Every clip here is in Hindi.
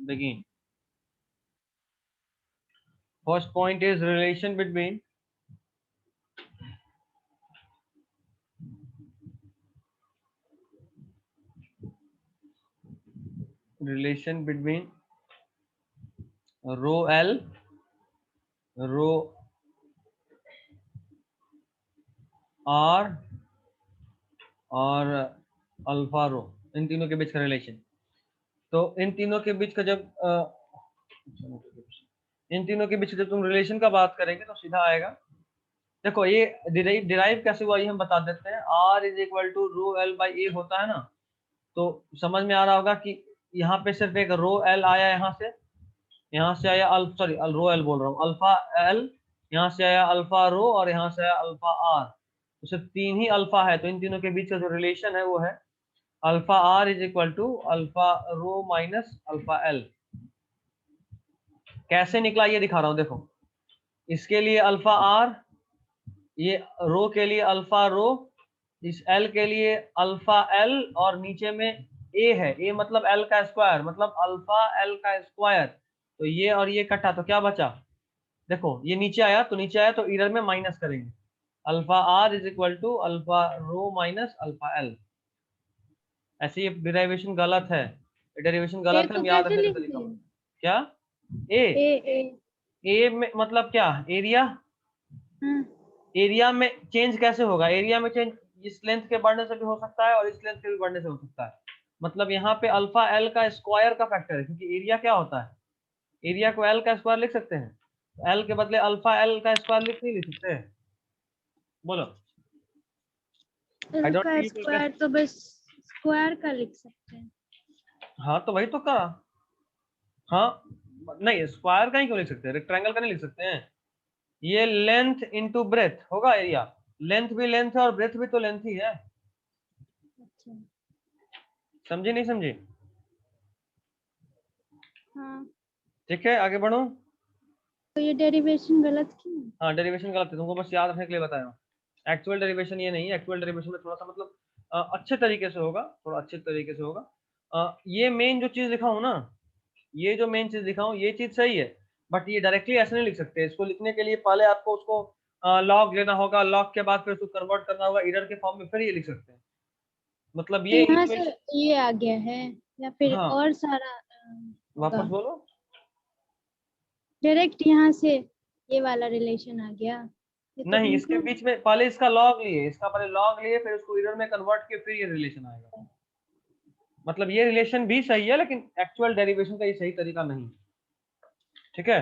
begin. First point is relation between rho L, rho R और अल्फा रो, इन तीनों के बीच का रिलेशन। तो इन तीनों के बीच का जब तुम रिलेशन का बात करेंगे तो सीधा आएगा, देखो ये डिराइव कैसे हुआ ये हम बता देते हैं। R is equal to rho L by A होता है ना, तो समझ में आ रहा होगा कि यहाँ पे सिर्फ एक रो एल आया, यहाँ से आया सॉरी रो एल बोल रहा हूँ, अल्फा एल, यहाँ से आया अल्फा रो और यहाँ से आया अल्फा आर, तो सिर्फ तीन ही अल्फा है। तो इन तीनों के बीच का जो रिलेशन है वो है alpha R is equal to alpha rho minus alpha L. कैसे निकला ये दिखा रहा हूं, देखो इसके लिए अल्फा आर, ये रो के लिए अल्फा रो, इस एल के लिए अल्फा एल, और नीचे में ए है, ए मतलब एल का स्क्वायर, मतलब अल्फा एल का स्क्वायर। तो ये और ये कटा तो क्या बचा, देखो ये नीचे आया, तो नीचे आया तो इधर में माइनस करेंगे, alpha R is equal to alpha rho minus alpha L. ऐसे ये डेरिवेशन गलत है, डेरिवेशन ए गलत है, को हम याद कैसे रखने का तरीका लिखते हैं? क्या ए, ए ए में मतलब क्या एरिया, हाँ, एरिया में चेंज कैसे होगा, एरिया में चेंज इस लेंथ के बढ़ने से भी हो सकता है और इस लेंथ के भी बढ़ने से हो सकता है। मतलब यहाँ पे अल्फा एल का स्क्वायर का फैक्टर है, क्योंकि एरिया क्या होता है, एरिया को एल का स्क्वायर लिख सकते हैं, तो एल के बदले अल्फा एल का स्क्वायर लिख सकते हैं, बोलो। आई एल डोंट का नीड टू। स्क्वायर तो बस स्क्वायर का लिख सकते हैं। हाँ तो वही तो करा, हाँ नहीं स्क्वायर का ही क्यों लिख सकते हैं, रेक्टेंगल का नहीं लिख सकते हैं। ये लेंथ इनटू ब्रेथ होगा एरिया, लेंथ भी लेंथ है और ब्रेथ भी तो लेंथ ही है, अच्छा, समझे नहीं समझे? हाँ, ठीक है आगे बढ़ो। तो ये डेरिवेशन गलत क्यों है? हाँ डेरिवेशन गलत है, तुमको बस याद रखने के लिए बताया, एक्चुअल डेरिवेशन ये नहीं है। एक्चुअल डेरिवेशन में थोड़ा सा मतलब अच्छे तरीके से होगा, थोड़ा अच्छे तरीके से होगा। ये मेन जो चीज लिखा हूँ ना, ये जो मेन चीज लिखा हूँ ये चीज सही है, बट ये डायरेक्टली ऐसे नहीं लिख सकते। इसको लिखने के लिए पहले आपको उसको लॉग लेना होगा, लॉग के बाद फिर उसको कन्वर्ट करना होगा इरर के फॉर्म में, फिर ये लिख सकते हैं। मतलब तो ये यहाँ से इक्वेशन, ये आ गया है या फिर हाँ और सारा वापस होगा? बोलो। डायरेक्ट यहाँ से ये वाला रिलेशन आ गया, ये तो नहीं इसके इंक्लूड। बीच में पहले इसका लॉग लिए, इसका पहले लॉग लिए फिर उसको इरर में कन्वर्ट किए, फिर ये रिलेशन आएगा। मतलब ये रिलेशन भी सही है लेकिन एक्चुअल डेरिवेशन का ये सही तरीका नहीं, ठीक है।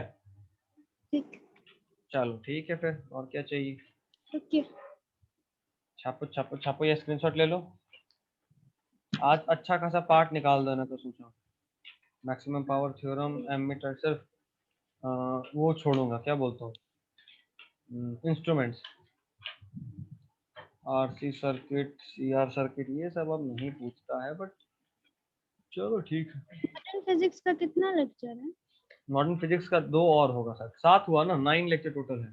ठीक, चलो ठीक है फिर, और क्या चाहिए? ओके। छापो छापो छापो, ये स्क्रीनशॉट ले लो। आज अच्छा खासा पार्ट निकाल दो ना, तो सोचो मैक्सिमम पावर थ्योरम, एमीटर, सिर्फ वो छोड़ूंगा, क्या बोलता हूँ, instruments, RC circuit, CR circuit, ये सब अब नहीं पूछता है, बट चलो ठीक है। मॉडर्न फिजिक्स का कितना लेक्चर है? मॉडर्न फिजिक्स का 2 और होगा सर, 7 हुआ ना, 9 लेक्चर टोटल है।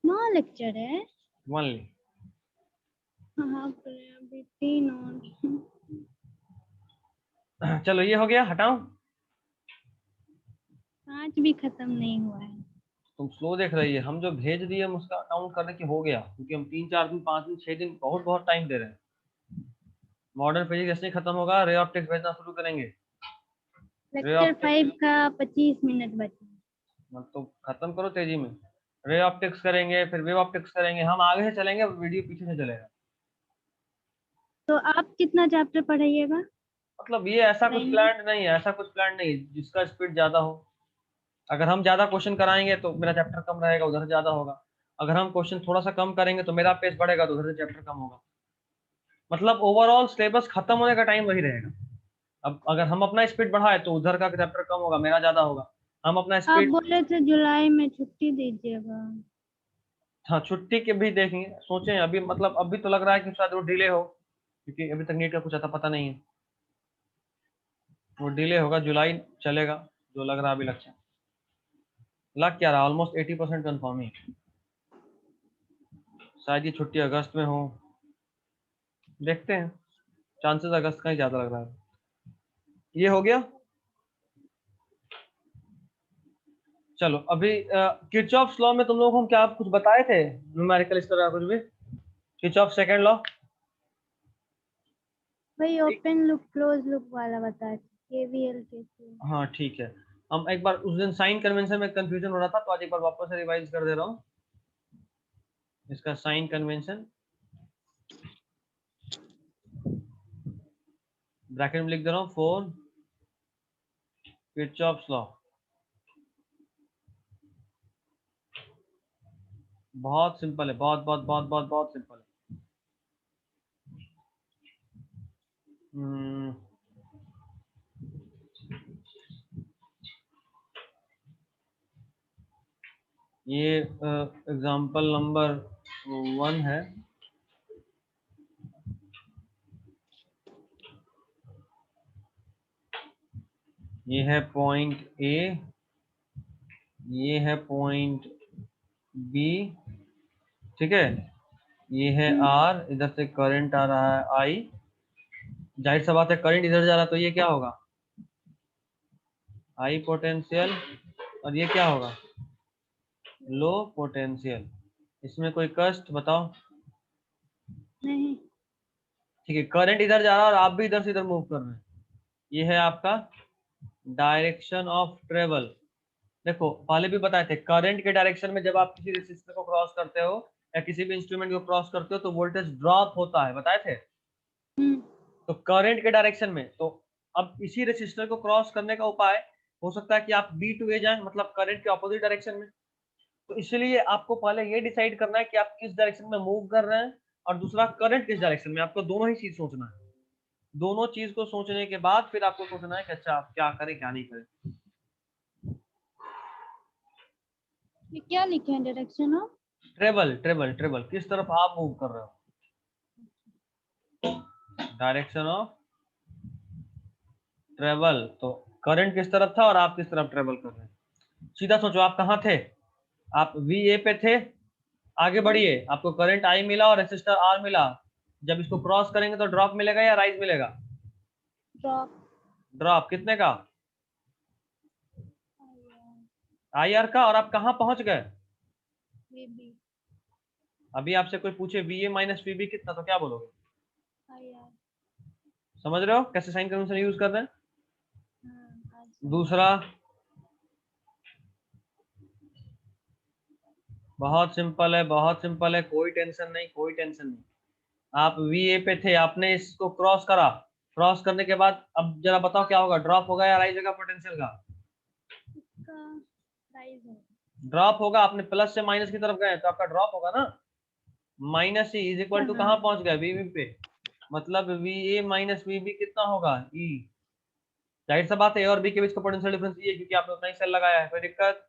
9 लेक्चर है? ओनली। हाँ, अभी 3 और। चलो ये हो गया, हटाओ। 5 भी खत्म नहीं हुआ है। तुम स्लो देख रही है, हम जो भेज दिए हम उसका काउंट करने की हो गया, क्योंकि हम 3 4 दिन 5 दिन 6 दिन बहुत बहुत टाइम दे रहे हैं। मॉडर्न फिजिक्स जैसे ही खत्म होगा रे ऑप्टिक्स भेजना शुरू करेंगे। रे लेक्चर ऑप्टिक्स 5 का 25 मिनट बचा। तो खत्म करो तेजी में। रे ऑप्टिक्स करेंगे, फिर वेव ऑप्टिक्स करेंगे, हम आगे से चलेंगे, वीडियो पीछे से चलेगा। तो आप कितना चैप्टर पढ़ाइएगा? मतलब ये ऐसा कुछ पढ़ाएंगे? प्लान नहीं है, ऐसा कुछ प्लान नहीं है जिसका स्पीड ज्यादा हो। अगर हम ज्यादा क्वेश्चन कराएंगे तो मेरा चैप्टर कम रहेगा, उधर ज्यादा होगा। अगर हम क्वेश्चन थोड़ा सा कम करेंगे तो मेरा पेस बढ़ेगा, तो उधर से चैप्टर कम होगा। मतलब ओवरऑल सिलेबस खत्म होने का टाइम वही रहेगा। अब अगर हम अपना स्पीड बढ़ाए तो उधर का चैप्टर कम होगा, मेरा ज्यादा होगा। हम अपना आप स्पीड, बोले थे जुलाई में छुट्टी दीजिएगा। हाँ छुट्टी के भी देखेंगे, सोचें अभी, मतलब अभी तो लग रहा है कि शायद वो डिले हो, क्योंकि अभी तक नीट का कुछ आता पता नहीं है। वो डिले होगा, जुलाई चलेगा, जो लग रहा है अभी लक्ष्य। लग क्या रहा, ऑलमोस्ट 80% कन्फर्म ही। शायद ये छुट्टी अगस्त में हो, देखते हैं। चांसेस अगस्त का ही ज्यादा लग रहा है। ये हो गया। चलो अभी किरचॉफ्स लॉ में तुम लोगों को हम क्या कुछ बताए थे न्यूमेरिकल इस तरह कुछ भी? किरचॉफ सेकंड लॉ वही ओपन लूप क्लोज लूप वाला बता केवीएल के। हाँ ठीक है। हम एक बार उस दिन साइन कन्वेंशन में कंफ्यूजन हो रहा था, तो आज एक बार वापस से रिवाइज कर दे रहा हूँ इसका साइन कन्वेंशन। ब्रैकेट में लिख दे रहा हूँ 4 किरचॉफ्स लॉ। बहुत सिंपल है, बहुत बहुत बहुत बहुत बहुत सिंपल है। ये एग्जाम्पल नंबर 1 है। ये है पॉइंट ए, ये है पॉइंट बी, ठीक है। ये है आर, इधर से करंट आ रहा है आई। जाहिर सा बात है करंट इधर जा रहा है तो ये क्या होगा, हाई पोटेंशियल, और ये क्या होगा, लो पोटेंशियल। इसमें कोई कष्ट बताओ? नहीं। ठीक है, करंट इधर जा रहा है और आप भी इधर से इधर मूव कर रहे हैं। ये है आपका डायरेक्शन ऑफ ट्रेवल। देखो पहले भी बताए थे, करंट के डायरेक्शन में जब आप किसी रेसिस्टर को क्रॉस करते हो या किसी भी इंस्ट्रूमेंट को क्रॉस करते हो तो वोल्टेज ड्रॉप होता है, बताए थे। तो करंट के डायरेक्शन में, तो अब इसी रेसिस्टर को क्रॉस करने का उपाय हो सकता है कि आप बी टू ए जाएं, मतलब करंट के ऑपोजिट डायरेक्शन में। तो इसलिए आपको पहले ये डिसाइड करना है कि आप किस डायरेक्शन में मूव कर रहे हैं, और दूसरा करंट किस डायरेक्शन में। आपको दोनों ही चीज सोचना है। दोनों चीज को सोचने के बाद फिर आपको सोचना है कि अच्छा आप क्या करें क्या नहीं करें। ये क्या लिखे हैं direction of travel travel travel, किस तरफ आप मूव कर रहे हो, डायरेक्शन ऑफ ट्रेवल। तो करंट किस तरफ था और आप किस तरफ ट्रेवल कर रहे हैं। सीधा सोचो, आप कहाँ थे, आप वी ए पे थे, आगे बढ़िए, आपको करंट आई मिला और रेसिस्टर आर मिला। जब इसको क्रॉस करेंगे तो ड्रॉप मिलेगा या राइज मिलेगा? ड्रॉप ड्रॉप कितने का, आई आर का। और आप कहाँ पहुंच गए? वीबी अभी आपसे कोई पूछे V A minus V B कितना, तो क्या बोलोगे? आईआर। समझ रहे हो कैसे साइन कन्वेंशन यूज कर रहे हैं? हाँ दूसरा बहुत सिंपल है, बहुत सिंपल है, कोई टेंशन नहीं, कोई टेंशन नहीं। आप वी ए पे थे, आपने इसको क्रॉस करा, क्रॉस करने के बाद अब जरा बताओ क्या होगा, ड्रॉप होगा या राइज होगा पोटेंशियल का? इसका प्राइस है। ड्रॉप होगा। आपने प्लस से माइनस की तरफ गए तो आपका ड्रॉप होगा ना। Minus E is equal to कहाँ पहुंच गया, वी पे। मतलब V A minus V B कितना होगा, ई। जाहिर सा बात है ए और बी के बीच का पोटेंशियल डिफरेंस ये है क्योंकि आपने उतना ही सेल लगाया है। कोई दिक्कत?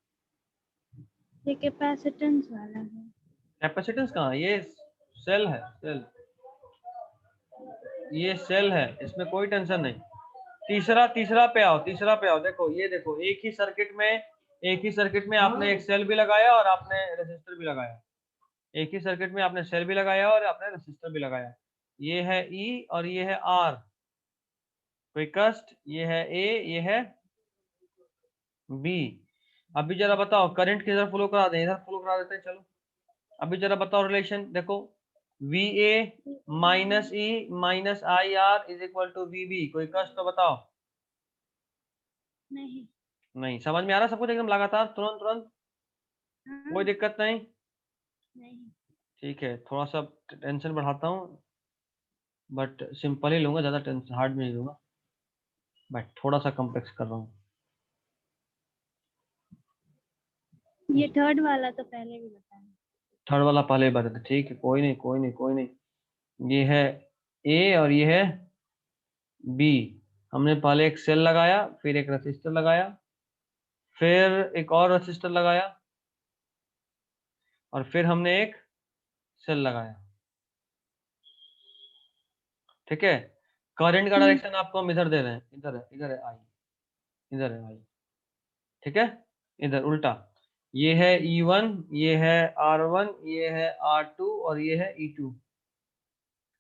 ये कैपेसिटेंस वाला है। कैपेसिटेंस कहाँ, ये सेल है, सेल, ये सेल है, इसमें कोई टेंशन नहीं। तीसरा तीसरा पे आओ, तीसरा पे आओ। देखो ये देखो, एक ही सर्किट में आपने एक सेल भी लगाया और आपने रेसिस्टर भी लगाया। एक ही सर्किट में आपने सेल भी लगाया और आपने रेसिस्टर भी लगाया। ये है ई और ये है आर, कोई कष्ट? ये है ए, ये है बी। अभी जरा बताओ करंट किधर फ्लो करा दें, इधर फ्लो करा देते हैं, चलो। अभी जरा बताओ रिलेशन, देखो V A minus E minus I R is equal to V B. कोई कष्ट तो बताओ? नहीं। नहीं, समझ में आ रहा सब कुछ एकदम लगातार, तुरंत तुरंत, हाँ, कोई दिक्कत नहीं? नहीं। ठीक है, थोड़ा सा टेंशन बढ़ाता हूँ, बट सिंपल ही लूंगा, ज्यादा टेंशन हार्ड में नहीं लूंगा, बट थोड़ा सा कॉम्प्लेक्स कर रहा हूँ। ये थर्ड वाला तो पहले भी बताया। थर्ड वाला पहले ही बता था, ठीक है, कोई नहीं कोई नहीं कोई नहीं। ये है ए और ये है बी। हमने पहले एक सेल लगाया, फिर एक रजिस्टर लगाया, फिर एक और रजिस्टर लगाया, और फिर हमने एक सेल लगाया, ठीक है। करंट का डायरेक्शन आपको हम इधर दे रहे हैं, इधर है, इधर है आई, इधर है आई, ठीक है, इधर उल्टा। ये है E1, ये है R1, ये है R2 और ये है E2,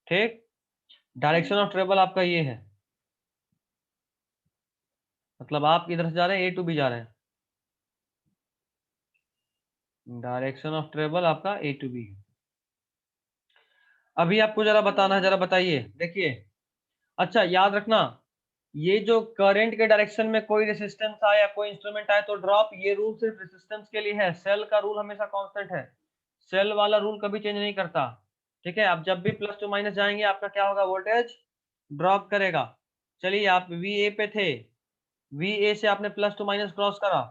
ठीक। डायरेक्शन ऑफ ट्रेवल आपका ये है, मतलब आप इधर से जा रहे हैं, A टू B जा रहे हैं, डायरेक्शन ऑफ ट्रेवल आपका ए टू बी। अभी आपको जरा बताना है, जरा बताइए, देखिए। अच्छा याद रखना, ये जो करंट के डायरेक्शन में कोई रेसिस्टेंस आए या कोई इंस्ट्रूमेंट आए तो ड्रॉप, ये रूल सिर्फ रेसिस्टेंस के लिए है। सेल का रूल हमेशा कांस्टेंट है, सेल वाला रूल कभी चेंज नहीं करता। ठीक है, अब जब भी प्लस टू माइनस जाएंगे आपका क्या होगा, वोल्टेज ड्रॉप करेगा। चलिए, आप वी ए पे थे, वी ए से आपने प्लस टू माइनस क्रॉस करा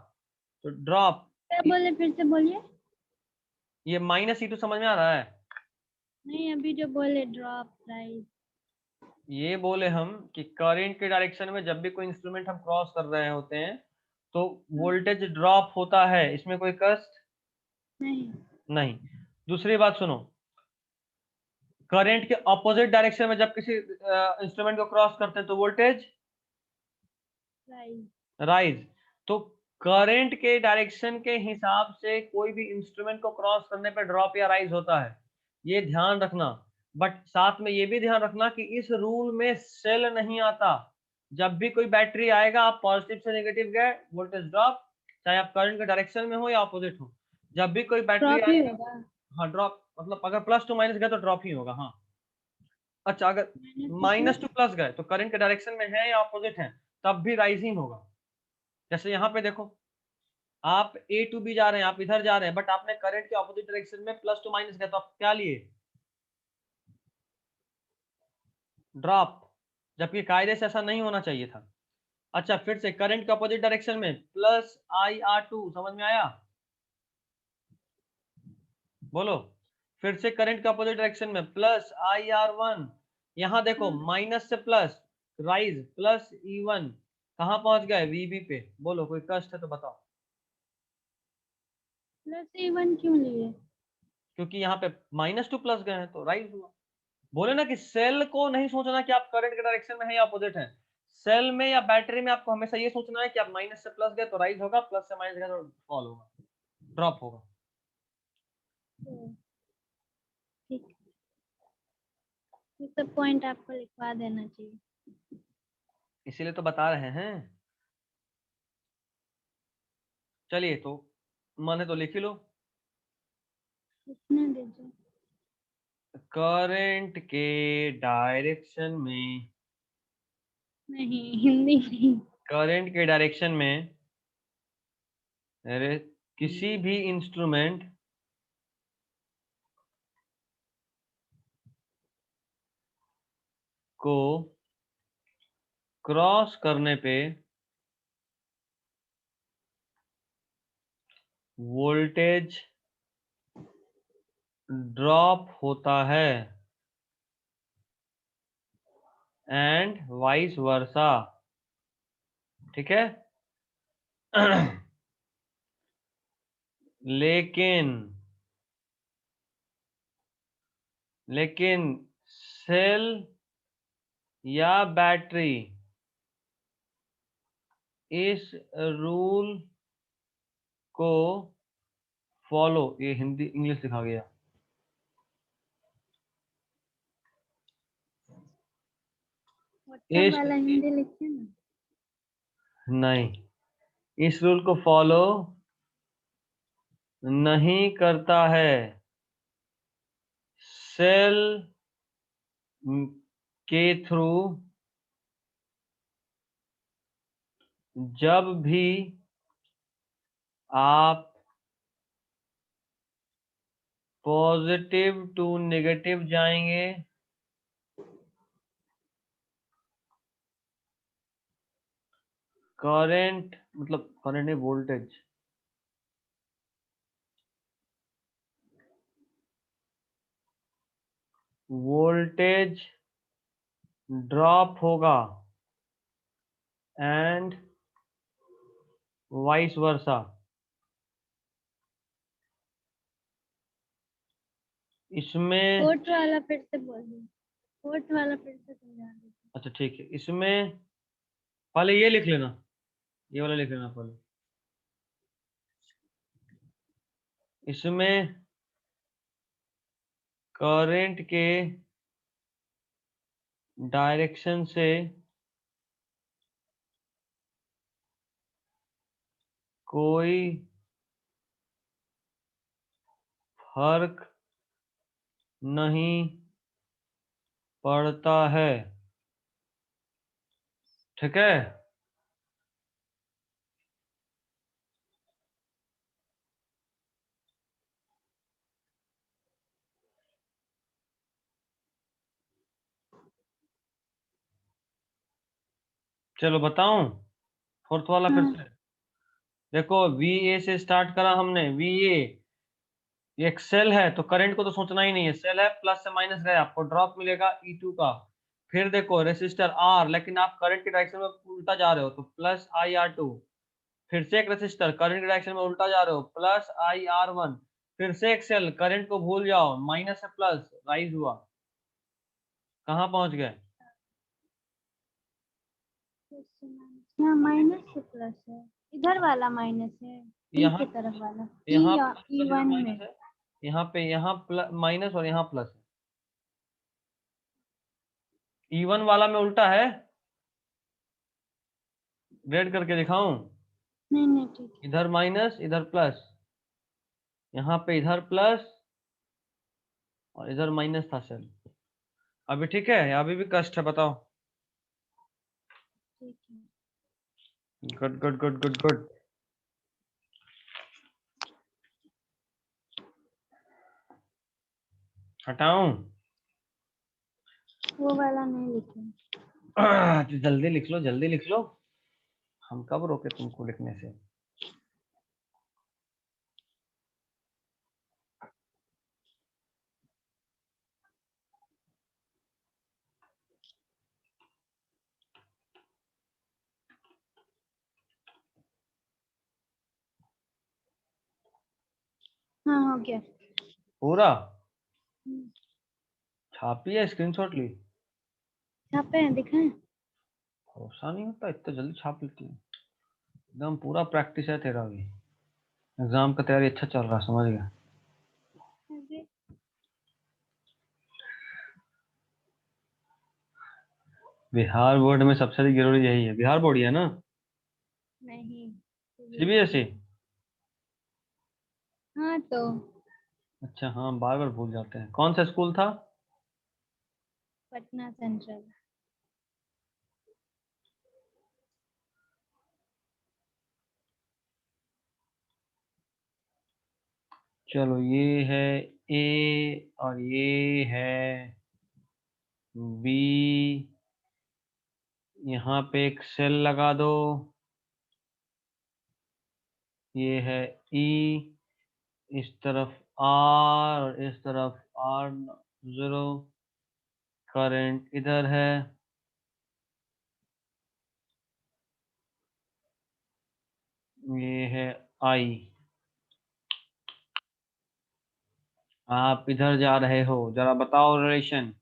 तो ड्रॉप, क्या बोले, फिर से बोलिए। ये माइनस ई टू समझ में आ रहा है? नहीं, अभी जो बोले ड्रॉप राइज। ये बोले हम कि करंट के डायरेक्शन में जब भी कोई इंस्ट्रूमेंट हम क्रॉस कर रहे होते हैं तो वोल्टेज ड्रॉप होता है, इसमें कोई कष्ट नहीं। नहीं। दूसरी बात सुनो, करंट के ऑपोजिट डायरेक्शन में जब किसी इंस्ट्रूमेंट को क्रॉस करते हैं तो वोल्टेज राइज। राइज। तो करंट के डायरेक्शन के हिसाब से कोई भी इंस्ट्रूमेंट को क्रॉस करने पर ड्रॉप या राइज होता है, ये ध्यान रखना। बट साथ में ये भी ध्यान रखना कि इस रूल में सेल नहीं आता। जब भी कोई बैटरी आएगा, आप पॉजिटिव से नेगेटिव गए वोल्टेज ड्रॉप, चाहे आप करंट के डायरेक्शन में हो या ऑपोजिट हो। जब भी कोई बैटरी ड्रॉप ही आएगा, होगा। हाँ ड्रॉप, मतलब अगर प्लस टू माइनस गए तो ड्रॉप ही होगा। हाँ, अच्छा, अगर माइनस टू प्लस गए तो करंट के डायरेक्शन में है या ऑपोजिट है, तब भी राइजिंग होगा। जैसे यहाँ पे देखो, आप ए टू बी जा रहे हैं, आप इधर जा रहे हैं, बट आपने करंट के ऑपोजिट डायरेक्शन में प्लस टू माइनस गया तो आप क्या लिए, ड्रॉप, जबकि कायदे से ऐसा नहीं होना चाहिए था। अच्छा, फिर से करंट के ऑपोजिट डायरेक्शन में प्लस आई आर टू, समझ में आया? बोलो। फिर से करंट के ऑपोजिट डायरेक्शन में प्लस आई आर वन, यहां देखो माइनस से plus, rise plus E one, कहां पहुंच गए, वीबी पे। बोलो, कोई कष्ट है तो बताओ। प्लस A1 क्यों लिए? क्योंकि यहाँ पे माइनस टू प्लस गए हैं तो राइज हुआ। बोले ना कि सेल को नहीं सोचना कि आप करंट के डायरेक्शन में है या अपोजिट है। सेल में या बैटरी में आपको हमेशा ये सोचना है कि आप माइनस से प्लस गए तो राइज होगा, प्लस से माइनस गए तो फॉल होगा, ड्रॉप होगा। ठीक, ये सब पॉइंट आपको लिखवा देना चाहिए। इसीलिए तो बता रहे हैं। चलिए, तो माने तो लिख ही लो। लिखने दीजिए। करंट के डायरेक्शन में, नहीं, हिंदी नहीं। करंट के डायरेक्शन में किसी भी इंस्ट्रूमेंट को क्रॉस करने पे वोल्टेज ड्रॉप होता है एंड वाइस वर्सा। ठीक है। लेकिन लेकिन सेल या बैटरी इस रूल को फॉलो, ये हिंदी इंग्लिश लिखा गया, व्हाट्सएप इस वाला हिंदी लिखिए ना। नहीं, इस रूल को फॉलो नहीं करता है। सेल के थ्रू जब भी आप पॉजिटिव टू नेगेटिव जाएंगे, करंट, मतलब करंट है वोल्टेज, वोल्टेज ड्रॉप होगा एंड वाइस वर्सा। इसमें, कोट वाला फिर से बोलिए। कोट वाला फिर से समझा दीजिए। अच्छा ठीक है, इसमें पहले ये लिख लेना, ये वाला लिख लेना पहले। इसमें करंट के डायरेक्शन से कोई फर्क नहीं पड़ता है। ठीक है, चलो बताऊं फोर्थ वाला फिर हाँ से। देखो वी ए से स्टार्ट करा हमने, वी ए एक सेल है तो करंट को तो सोचना ही नहीं है, सेल है, प्लस से माइनस गए आपको ड्रॉप मिलेगा E2 का। फिर देखो रेसिस्टर R, लेकिन आप करंट की डायरेक्शन में उल्टा जा रहे हो तो प्लस IR2। फिर से एक रेसिस्टर करंट की डायरेक्शन में उल्टा जा रहे हो, प्लस IR1। फिर से एक सेल, करंट को भूल जाओ, माइनस से प्लस राइज हुआ, कहाँ पहुंच गए? यहाँ माइनस से प्लस है, इधर वाला माइनस है, ई यहाँ के तरफ वाला, ई यहाँ या प्लस ई और यहाँ वन माइनस में। है, यहाँ पे यहाँ प्लस माइनस और यहाँ प्लस है। E1 वाला में उल्टा है, रेड करके दिखाऊं? नहीं नहीं ठीक है। इधर माइनस इधर प्लस, यहाँ पे इधर प्लस और इधर माइनस था सेल। अभी ठीक है या अभी भी कष्ट है बताओ? ठीक है। Good good good good good. हटाऊं? वो वाला नहीं लिखे। तो जल्दी लिख लो, जल्दी लिख लो, हम कब रोके तुमको लिखने से? हाँ हो गया। पूरा हम्म, छापी है, स्क्रीनशॉट ली? छापे हैं दिखाएं। भरोसा नहीं होता, इतना जल्दी छाप लेती है। एकदम पूरा प्रैक्टिस है तेरा भी, एग्जाम का तैयारी अच्छा चल रहा, समझ गया। अरे, बिहार बोर्ड में सबसे जरूरी यही है, बिहार बोर्ड ही है ना? नहीं CBSE? हाँ तो अच्छा हाँ, बार बार भूल जाते हैं, कौन सा स्कूल था? पटना सेंट्रल। चलो ये है A और ये है B, यहाँ पे एक सेल लगा दो, ये है E, इस तरफ R और इस तरफ R0, करंट इधर है, ये है I। आप इधर जा रहे हो, जरा बताओ रिलेशन।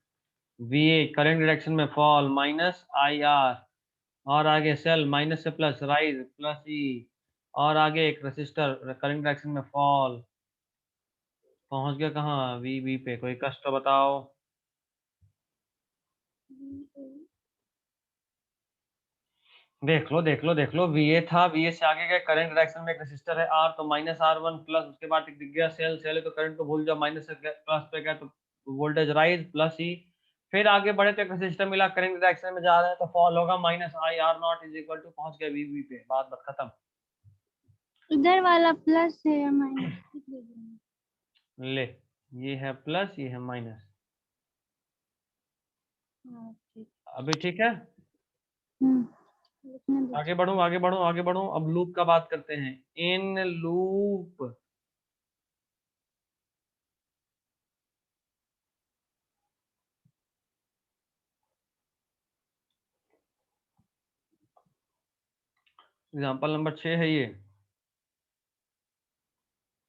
VA करंट डायरेक्शन में फॉल माइनस IR, और आगे सेल माइनस से प्लस राइज प्लस E, और आगे एक रेसिस्टर करंट डायरेक्शन में फॉल। पहुंच गया कहाँ? VB पे, कोई कष्ट तो बताओ। देख लो देख लो देख लो, VA था, VA से आगे गए, करंट डायरेक्शन में एक रेसिस्टर है R, तो माइनस R1 प्लस, उसके बाद एक दिख गया सेल, सेल है तो करंट को भूल जाओ, माइनस से प्लस पे गया तो वोल्टेज राइज प्लस E। फिर आगे बढ़े तो एक रेसिस्टर मिला, करंट डायरेक्शन में जा रहा है तो फॉल होगा, minus IR0 is equal to, पहुंच गया VB पे, बात बात खत्म। इधर वाला प्लस है या माइनस लिख दीजिए। ले, ये है प्लस ये है माइनस। हाँ ठीक। अभी ठीक है? लिखने दीजिए। आगे बढ़ूं आगे बढ़ूं आगे बढ़ूं, अब लूप का बात करते हैं। इन लूप, एग्जाम्पल नंबर 6 है ये,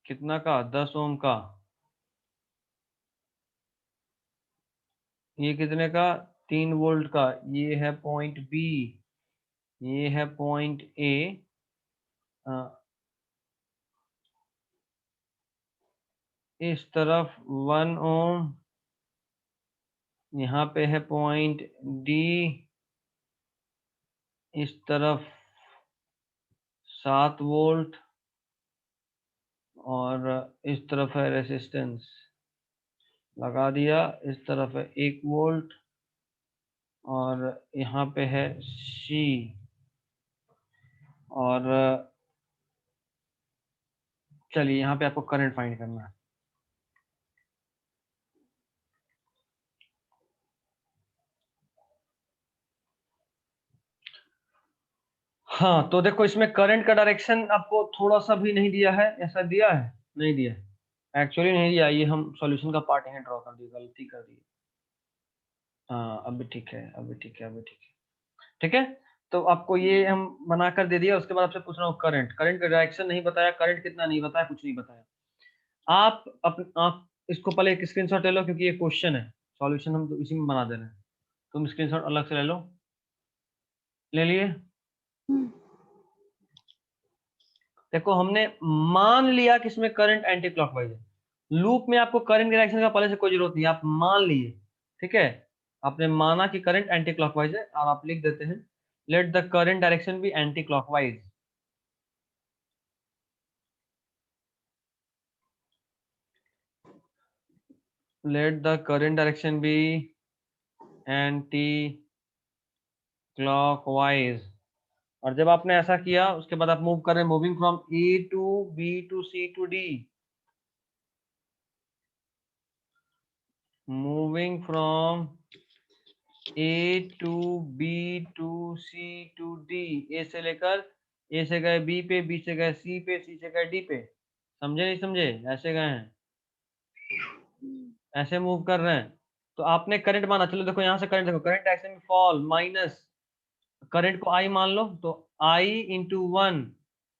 कितना का? 10 ओम का। ये कितने का? 3 वोल्ट का। ये है पॉइंट बी, ये है पॉइंट ए, इस तरफ 1 ओम, यहाँ पे है पॉइंट डी, इस तरफ 7 वोल्ट, और इस तरफ है रेसिस्टेंस लगा दिया, इस तरफ है 1 वोल्ट और यहाँ पे है C और चलिए यहाँ पे आपको करंट फाइंड करना है। हाँ तो देखो इसमें करंट का डायरेक्शन आपको थोड़ा सा भी नहीं दिया है, ऐसा दिया है? नहीं दिया है, एक्चुअली नहीं दिया। ये हम सॉल्यूशन का पार्ट यहाँ ड्रॉ कर दिए, गलती कर दी। हाँ अब भी ठीक है, अब भी ठीक है, अब भी ठीक है। ठीक है, तो आपको ये हम बना कर दे दिया। उसके बाद आपसे पूछ रहा हूँ करंट, करंट का डायरेक्शन नहीं बताया, करंट कितना नहीं बताया, कुछ नहीं बताया। आप इसको पहले एक स्क्रीनशॉट ले लो क्योंकि ये क्वेश्चन है, सॉल्यूशन हम तो इसी में बना दे रहे हैं। तुम स्क्रीनशॉट अलग से ले लो, ले लिए? देखो हमने मान लिया कि इसमें करंट एंटी क्लॉकवाइज है। लूप में आपको करंट डायरेक्शन का पहले से कोई जरूरत नहीं, आप मान लिए। ठीक है, आपने माना कि करंट एंटी क्लॉकवाइज है और आप लिख देते हैं let the current direction be anti clockwise. Let the current direction be anti clockwise. और जब आपने ऐसा किया उसके बाद आप मूव कर रहे हैं, moving from A to B to C to D, moving from A to B to C to D, A से लेकर ए से गए बी पे, बी से गए सी पे, सी से गए डी पे। समझे नहीं समझे? ऐसे गए हैं, ऐसे मूव कर रहे हैं। तो आपने करंट माना, चलो देखो यहाँ से करंट, देखो करंट डायरेक्शन में फॉल माइनस, करंट को आई मान लो तो आई इंटू 1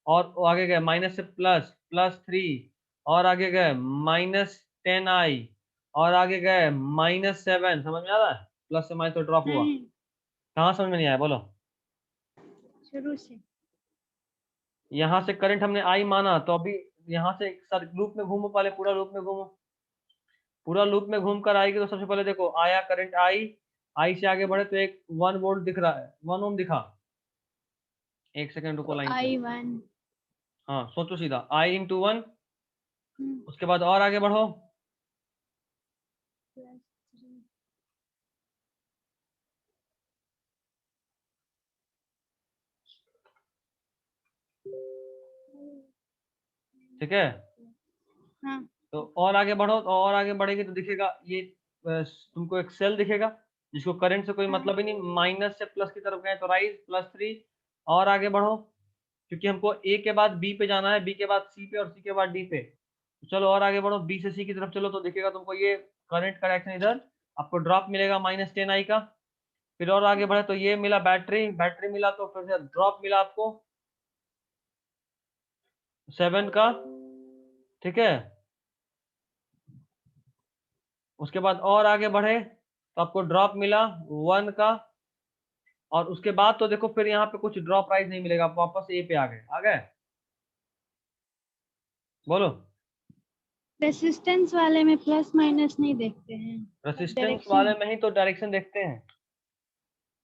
और आगे गए माइनस से प्लस, +3 और आगे गए -10i और आगे गए -7। समझ में आ रहा है? प्लस से माइनस तो ड्रॉप हुआ। नहीं, कहाँ समझ में नहीं आया बोलो? शुरू से। यहाँ से करंट हमने आई माना तो अभी यहाँ से सर लूप में घूमो, पहले पूरा लूप में घूमो। पूरा लूप में घूम कर आएगी तो सबसे पहले देखो आया करंट आई, आई से आगे बढ़े तो एक 1 वोल्ट दिख रहा है, 1 ओम दिखा। एक सेकंड रुको लाइन पे। I1 हाँ सोचो सीधा, आई इंटू 1, उसके बाद और आगे बढ़ो, +3 ठीक है? हाँ, तो और आगे बढ़ो, तो और आगे बढ़ेगी तो दिखेगा ये तुमको एक सेल दिखेगा जिसको करंट से कोई हाँ, मतलब ही नहीं, माइनस से प्लस की तरफ गए तो राइज +3। और आगे बढ़ो क्योंकि हमको ए के बाद बी पे जाना है, बी के बाद सी पे और सी के बाद डी पे। तो चलो और आगे बढ़ो, बी से सी की तरफ चलो तो दिखेगा तुमको ये करंट का डायरेक्शन इधर, आपको ड्रॉप मिलेगा -10i का। फिर और आगे बढ़े तो ये मिला बैटरी, बैटरी मिला तो फिर से ड्रॉप मिला आपको 7 का। ठीक है, उसके बाद और आगे बढ़े तो आपको ड्रॉप मिला 1 का। और उसके बाद तो देखो फिर यहाँ पे कुछ ड्रॉप राइज नहीं मिलेगा, आप वापस ए पे आ गए, आ गए? बोलो। रेसिस्टेंस वाले में प्लस माइनस नहीं देखते हैं, रेसिस्टेंस वाले डायरेक्शन। में ही तो डायरेक्शन देखते हैं।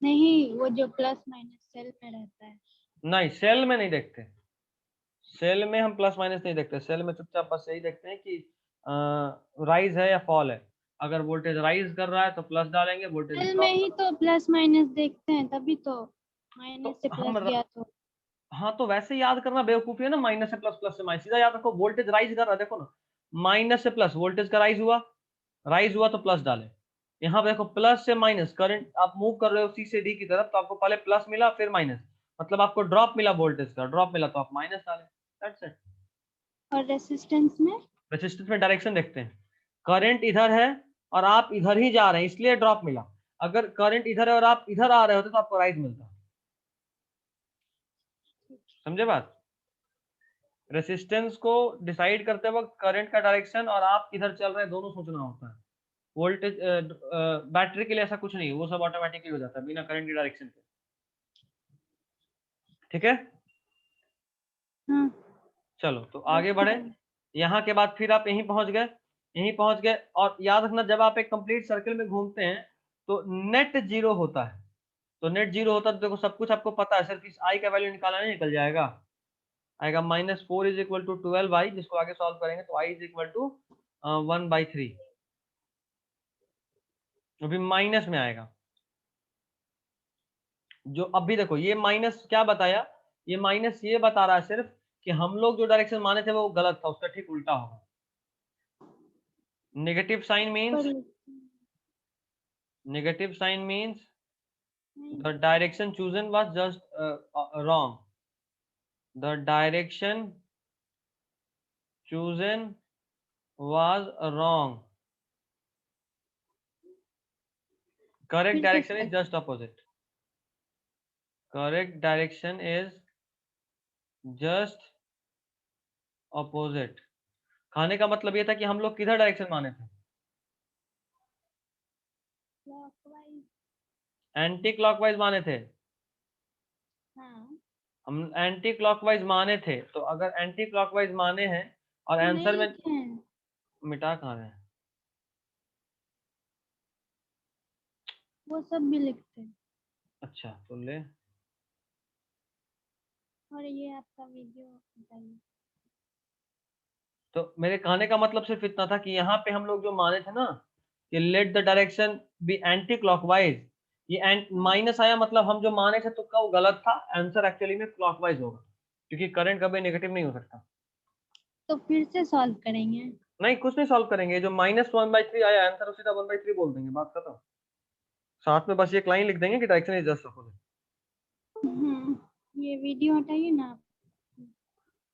नहीं, वो जो प्लस माइनस सेल में रहता है। नहीं सेल में नहीं देखते, सेल में हम प्लस माइनस नहीं देखते। सेल में चुपचाप बस यही देखते हैं कि राइज है या फॉल है। अगर वोल्टेज राइज कर रहा है तो प्लस डालेंगे, वोल्टेज सेल में ड्रॉप ही कर तो प्लस माइनस देखते हैं, तभी तो तो माइनस से हम प्लस गया तो। हाँ तो वैसे याद करना बेवकूफी है ना, माइनस से प्लस, प्लस से माइनस, सीधा याद रखो वोल्टेज राइज कर रहा है, देखो ना माइनस से प्लस वोल्टेज का राइज हुआ तो प्लस डाले। यहाँ पे देखो प्लस से माइनस करंट आप मूव कर रहे हो सी से डी की तरफ, तो आपको पहले प्लस मिला फिर माइनस, मतलब आपको ड्रॉप मिला, वोल्टेज का ड्रॉप मिला तो आप माइनस डाले। That's it. और रेसिस्टेंस में रेजिस्टेंस में डायरेक्शन देखते हैं, करंट इधर है और आप इधर ही जा रहे हैं इसलिए ड्रॉप मिला। अगर करंट इधर है और आप इधर आ रहे होते तो आपको राइज मिलता। समझे बात? रेसिस्टेंस को डिसाइड करते वक्त करंट का डायरेक्शन और आप किधर चल रहे हैं दोनों सोचना होता है। वोल्टेज बैटरी के लिए ऐसा कुछ नहीं, वो सब ऑटोमेटिकली हो जाता है बिना करंट की डायरेक्शन के। ठीक है, हाँ, चलो तो आगे बढ़े। यहाँ के बाद फिर आप यहीं पहुंच गए, यहीं पहुंच गए। और याद रखना जब आप एक कंप्लीट सर्कल में घूमते हैं तो नेट जीरो होता है। तो नेट जीरो होता है तो देखो सब कुछ आपको पता है, सिर्फ इस आई का वैल्यू निकालना नहीं निकल जाएगा। आएगा -4 इज इक्वल टू 12i, जिसको आगे सॉल्व करेंगे तो i इज इक्वल टू 1/3, अभी माइनस में आएगा। जो अभी देखो ये माइनस क्या बताया, ये माइनस ये बता रहा है सिर्फ कि हम लोग जो डायरेक्शन माने थे वो गलत था, उसका ठीक उल्टा होगा। Negative sign means, negative sign means the direction chosen was just wrong. The direction chosen was wrong. Correct direction is just opposite. Correct direction is just opposite. खाने का मतलब ये था कि हम लोग किधर डायरेक्शन माने थे, एंटी क्लॉकवाइज माने थे। हाँ। हम एंटी क्लॉकवाइज माने थे, तो अगर एंटी क्लॉकवाइज माने हैं और आंसर में मिटा कहाँ रहे हैं, वो सब भी लिखते हैं। अच्छा तो ले, और ये आपका वीडियो बताइए। तो मेरे कहने का मतलब सिर्फ इतना था कि यहाँ पे हम लोग जो माने थे ना कि let the direction be anti clockwise, ये माइनस आया मतलब हम जो माने थे तुक्का वो गलत था, आंसर एक्चुअली में क्लॉकवाइज होगा, क्योंकि करंट कभी नेगेटिव नहीं हो सकता। तो फिर से सॉल्व करेंगे? नहीं कुछ नहीं सॉल्व करेंगे, जो -1/3 आया आंसर सीधा 1/3 बोल देंगे, बात खत्म। साथ में बस एक लाइन लिख देंगे कि डायरेक्शन इज जस्ट अपोजिट। ये वीडियो हटाइए ना आप।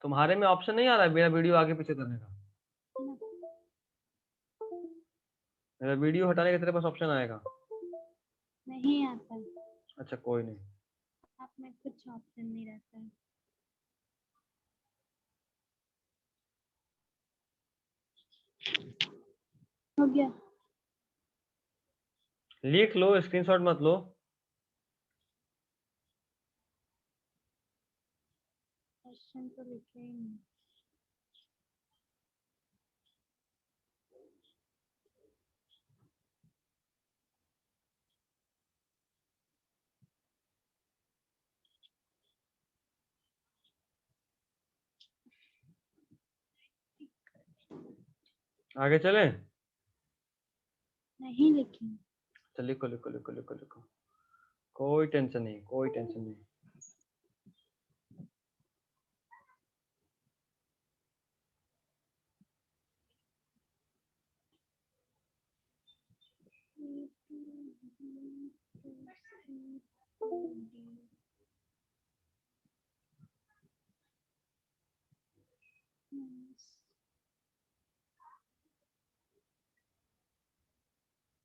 तुम्हारे में ऑप्शन नहीं आ रहा है मेरा वीडियो आगे पीछे करने का, मेरा वीडियो हटाने का तेरे पास ऑप्शन आएगा? नहीं आता। अच्छा कोई नहीं, आप में कुछ ऑप्शन नहीं रहता है। हो गया। लिख लो, स्क्रीनशॉट मत लो। क्वेश्चन तो लिखे ही नहीं। आगे चले, नहीं लिखी। चल लिखो लिखो लिखो लिखो लिखो, कोई टेंशन नहीं, कोई टेंशन नहीं।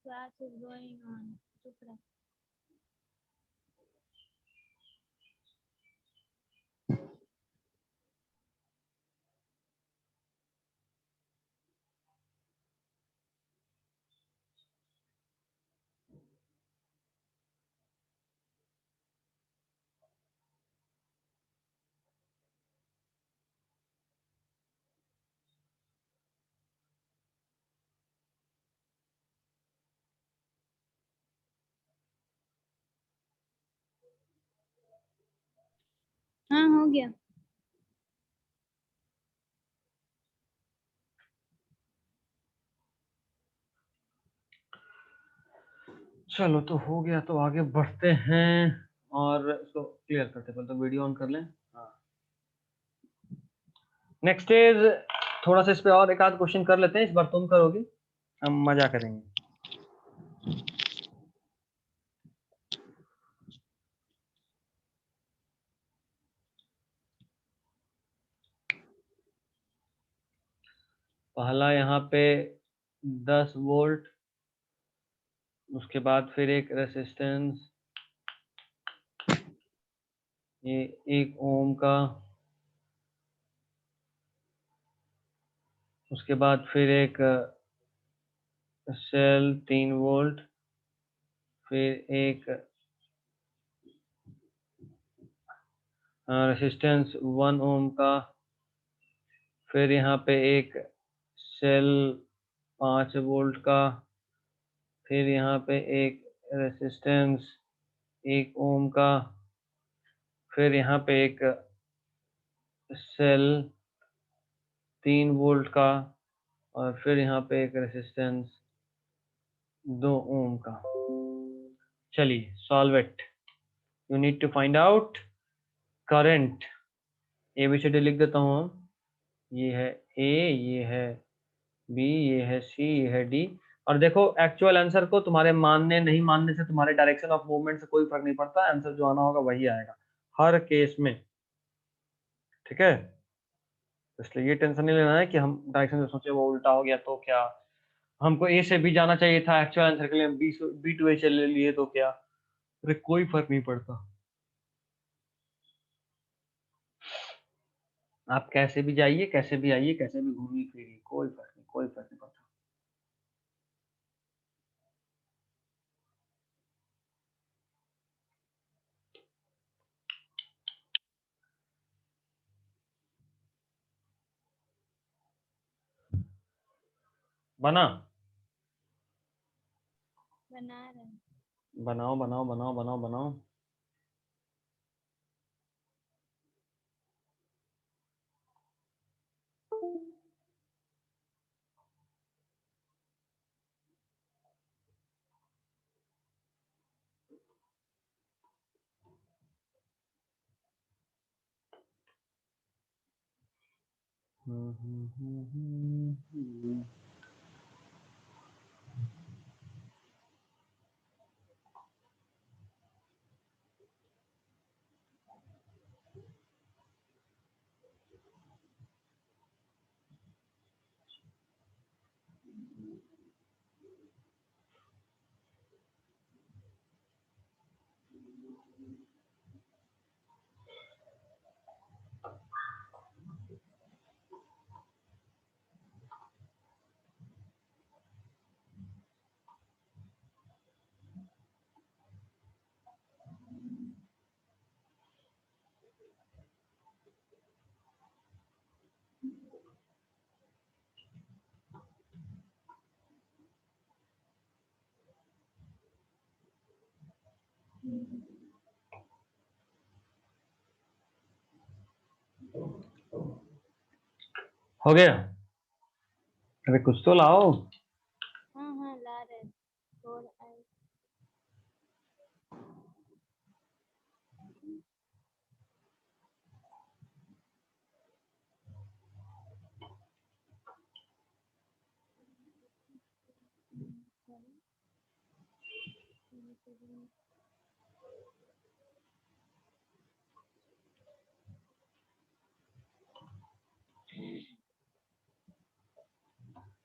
Class is going on. चुप रह। हाँ हो गया। चलो तो हो गया, तो आगे बढ़ते हैं और इसको क्लियर करते हैं, पहले तो वीडियो ऑन कर लें। हाँ नेक्स्ट इज, थोड़ा सा इस पे और एक आध क्वेश्चन कर लेते हैं, इस बार तुम करोगी, हम मजा करेंगे। पहला यहाँ पे 10 वोल्ट, उसके बाद फिर एक रेसिस्टेंस, ये 1 ओम का, उसके बाद फिर एक सेल 3 वोल्ट, फिर एक रेसिस्टेंस 1 ओम का, फिर यहाँ पे एक सेल 5 वोल्ट का, फिर यहाँ पे एक रेसिस्टेंस 1 ओम का, फिर यहाँ पे एक सेल 3 वोल्ट का और फिर यहाँ पे एक रेसिस्टेंस 2 ओम का। चलिए solve it. You need to find out current. ABCD लिख देता हूँ हम। ये है A, ये है B, ये है C, ये है D। और देखो एक्चुअल आंसर को तुम्हारे मानने नहीं मानने से, तुम्हारे डायरेक्शन ऑफ मूवमेंट से कोई फर्क नहीं पड़ता। आंसर जो आना होगा वही आएगा हर केस में, ठीक है। इसलिए ये टेंशन नहीं लेना है कि हम डायरेक्शन से सोचे वो उल्टा हो गया तो क्या, हमको A से B जाना चाहिए था एक्चुअल आंसर के लिए, B टू A चले लिए तो क्या। अरे कोई फर्क नहीं पड़ता, आप कैसे भी जाइए, कैसे भी आइए, कैसे भी घूमिए फिरिए, कोई फर्क नहीं, कोई फर्क नहीं पड़ता। बना? बना रहे हैं। बनाओ बनाओ बनाओ बनाओ बनाओ। हो गया? अरे कुछ तो लाओ। हाँ हाँ ला रहे हैं। और आए।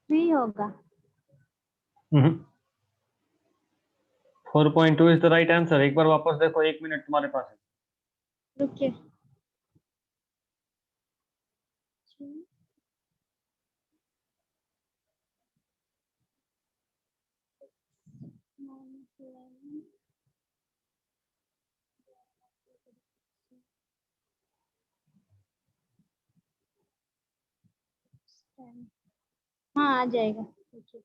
फ्री होगा। 4.2 इज द राइट आंसर। एक बार वापस देखो, 1 मिनट तुम्हारे पास है। रुकिए। हाँ आ जाएगा। रुकिए।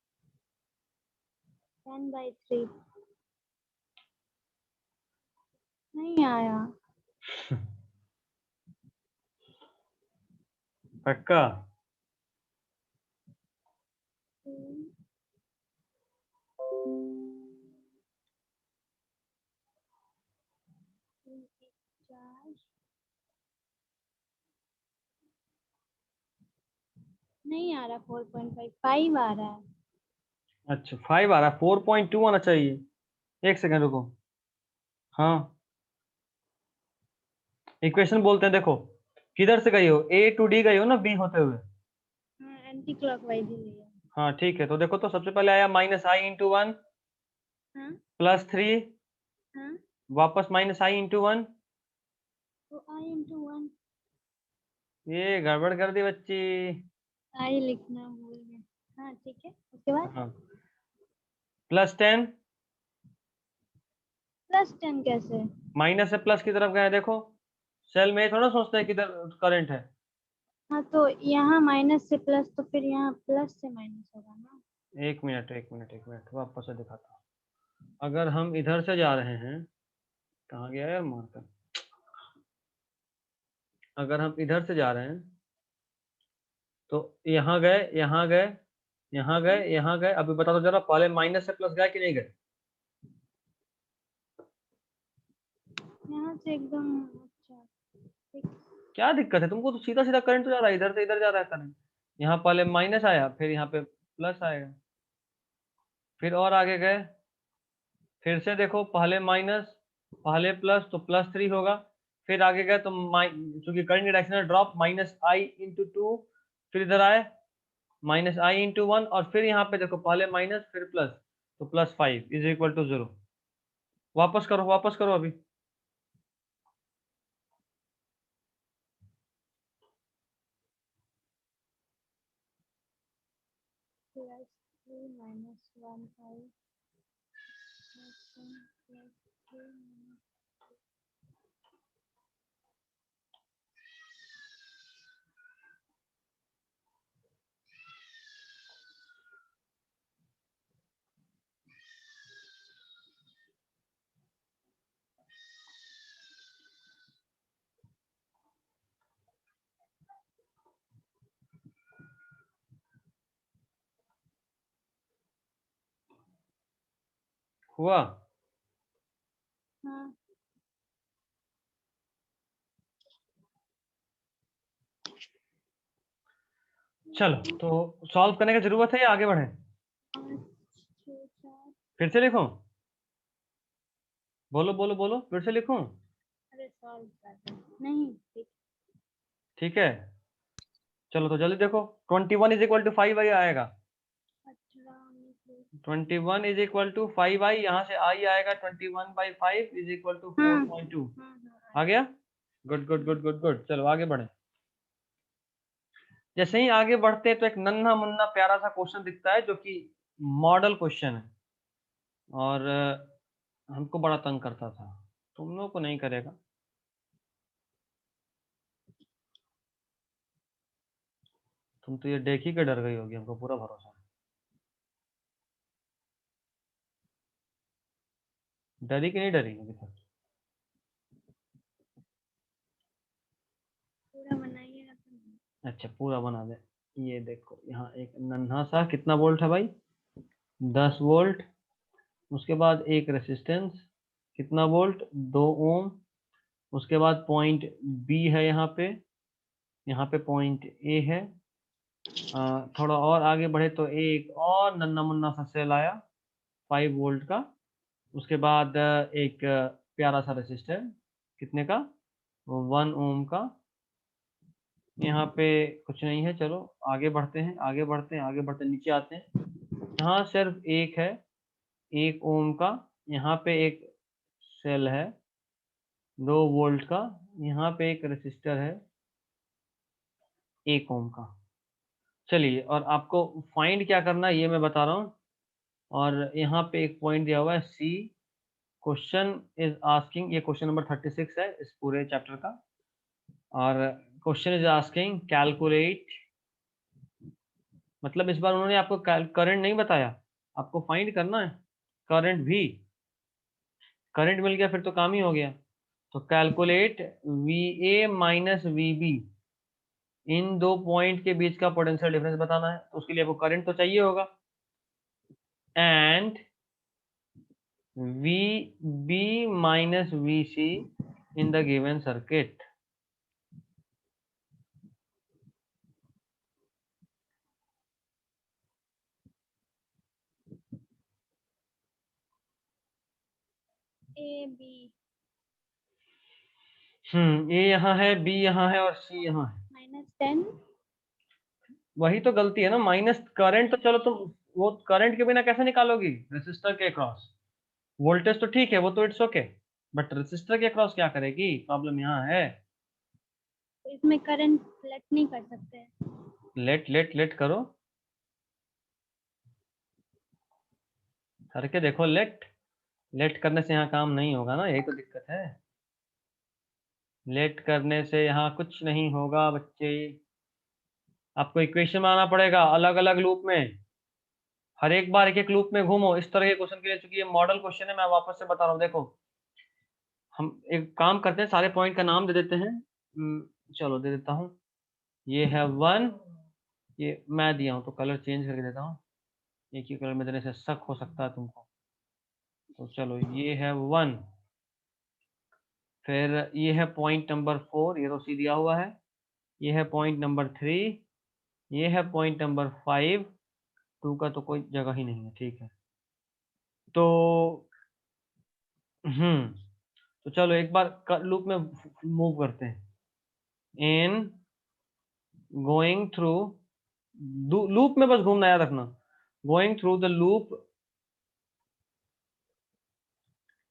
10/3 नहीं आया। पक्का? 4 नहीं आ रहा। 4.5 5 आ रहा है। अच्छा 5 आ रहा है, 4.2 आना चाहिए। एक सेकंड रुको। हाँ इक्वेशन बोलते हैं, देखो किधर से गई हो, A टू D गई हो ना B होते हुए। हाँ एंटी क्लॉकवाइज ही लिया। हाँ ठीक है, तो देखो तो सबसे पहले आया -i×1 हाँ +3, हाँ वापस -i×1। तो i/1 ये गड़बड़ कर दी बच्ची। आई लिखना भूल गए। हाँ ठीक है उसके बाद हाँ +10, +10 कैसे। माइनस से प्लस की तरफ गए, देखो सेल में ये थोड़ा सोचते हैं किधर करंट है। हाँ तो यहाँ माइनस से प्लस तो फिर यहाँ प्लस से माइनस होगा ना। 1 मिनट 1 मिनट 1 मिनट, वापस से दिखाता हूँ। अगर हम इधर से जा रहे हैं, कहाँ गया यार मार्कर, अगर हम इधर से जा रहे हैं तो यहाँ गए, यहाँ गए, यहाँ गए, यहाँ गए, अभी बता दो जरा, पहले माइनस से प्लस गए कि नहीं गए? यहाँ से एकदम अच्छा ठीक। क्या दिक्कत है तुमको? तो सीधा सीधा करंट तो जा रहा है, इधर से इधर जा रहा है करंट। यहाँ पहले माइनस आया, फिर यहाँ पे प्लस आएगा, फिर और आगे गए, फिर से देखो, पहले माइनस, पहले प्लस, तो +3 होगा, फिर आगे गए तो चूंकि करंट की डायरेक्शन है ड्रॉप, -i/2, फिर इधर आए -i/1, और फिर यहाँ पे देखो पहले माइनस फिर प्लस, तो +5 = 0। वापस करो, वापस करो अभी। +3 - 1 5 +3 हुआ? हाँ चलो, तो सॉल्व करने की जरूरत है या आगे बढ़े? 5 6 4। फिर से लिखूं? बोलो बोलो बोलो, फिर से लिखूं? अरे सॉल्व कर रहे हैं। नहीं ठीक। ठीक है, चलो तो जल्दी देखो। 21 = 5i आएगा। 21 = 5i, यहाँ से i आएगा 21/5 = 4.2। आ गया? Good good good good good. चलो आगे बढ़े। जैसे ही आगे बढ़ते हैं तो एक नन्हा मुन्ना प्यारा सा क्वेश्चन दिखता है जो कि मॉडल क्वेश्चन है, और हमको बड़ा तंग करता था, तुम लोगों को नहीं करेगा। तुम तो ये देख ही के डर गई होगी, हमको पूरा भरोसा है। डरी कि नहीं डरी अभी तक? पूरा बनाइएगा तो। अच्छा, पूरा बना दे। ये देखो, यहाँ एक नन्हा सा, कितना वोल्ट है भाई? 10 वोल्ट। उसके बाद एक रेसिस्टेंस, कितना वोल्ट? 2 ओम। उसके बाद पॉइंट बी है यहाँ पे पॉइंट ए है। थोड़ा और आगे बढ़े तो एक और नन्ना मुन्ना सा सेल आया 5 वोल्ट का। उसके बाद एक प्यारा सा रेसिस्टर, कितने का? 1 ओम का। यहाँ पे कुछ नहीं है। चलो आगे बढ़ते हैं, आगे बढ़ते हैं, आगे बढ़ते हैं, नीचे आते हैं। यहाँ सिर्फ एक है, 1 ओम का। यहाँ पे एक सेल है 2 वोल्ट का। यहाँ पे एक रेसिस्टर है 1 ओम का। चलिए, और आपको फाइंड क्या करना है ये मैं बता रहा हूँ। और यहाँ पे एक पॉइंट दिया हुआ है सी। क्वेश्चन इज आस्किंग, ये क्वेश्चन नंबर 36 है इस पूरे चैप्टर का। और क्वेश्चन इज आस्किंग कैलकुलेट, मतलब इस बार उन्होंने आपको करंट नहीं बताया, आपको फाइंड करना है करंट भी। करंट मिल गया फिर तो काम ही हो गया। तो कैलकुलेट VA माइनस VB, इन दो पॉइंट के बीच का पोटेंशियल डिफरेंस बताना है। तो उसके लिए आपको करंट तो चाहिए होगा, and VB minus VC in the given circuit. A B A यहाँ है, बी यहाँ है और सी यहाँ है। -10। वही तो गलती है ना, माइनस करंट तो चलो तुम वो करंट के बिना कैसे निकालोगी रेसिस्टर के अक्रॉस? वोल्टेज तो ठीक है, वो तो इट्स ओके, बट रेसिस्टर के अक्रॉस क्या करेगी? प्रॉब्लम यहाँ है। तो इसमें करंट फ्लैट नहीं कर सकते। लेट लेट लेट करो, करके देखो। लेट लेट करने से यहाँ काम नहीं होगा ना, यही तो दिक्कत है। लेट करने से यहाँ कुछ नहीं होगा बच्चे। आपको इक्वेशन बनाना पड़ेगा अलग अलग लूप में, हर एक बार एक एक लूप में घूमो इस तरह के क्वेश्चन के लिए। चूंकि ये मॉडल क्वेश्चन है, मैं वापस से बता रहा हूँ। देखो, हम एक काम करते हैं, सारे पॉइंट का नाम दे देते हैं। चलो दे देता हूँ, ये है 1, ये मैं दिया हूँ तो कलर चेंज करके देता हूँ, एक ही कलर में देने से शक हो सकता है तुमको। तो चलो ये है 1, फिर ये है पॉइंट नंबर 4, ये तो सी दिया हुआ है, ये है पॉइंट नंबर 3, ये है पॉइंट नंबर 5, 2 का तो कोई जगह ही नहीं है, ठीक है। तो तो चलो एक बार लूप में मूव करते हैं, इन गोइंग थ्रू, लूप में बस घूमना याद रखना, going through the loop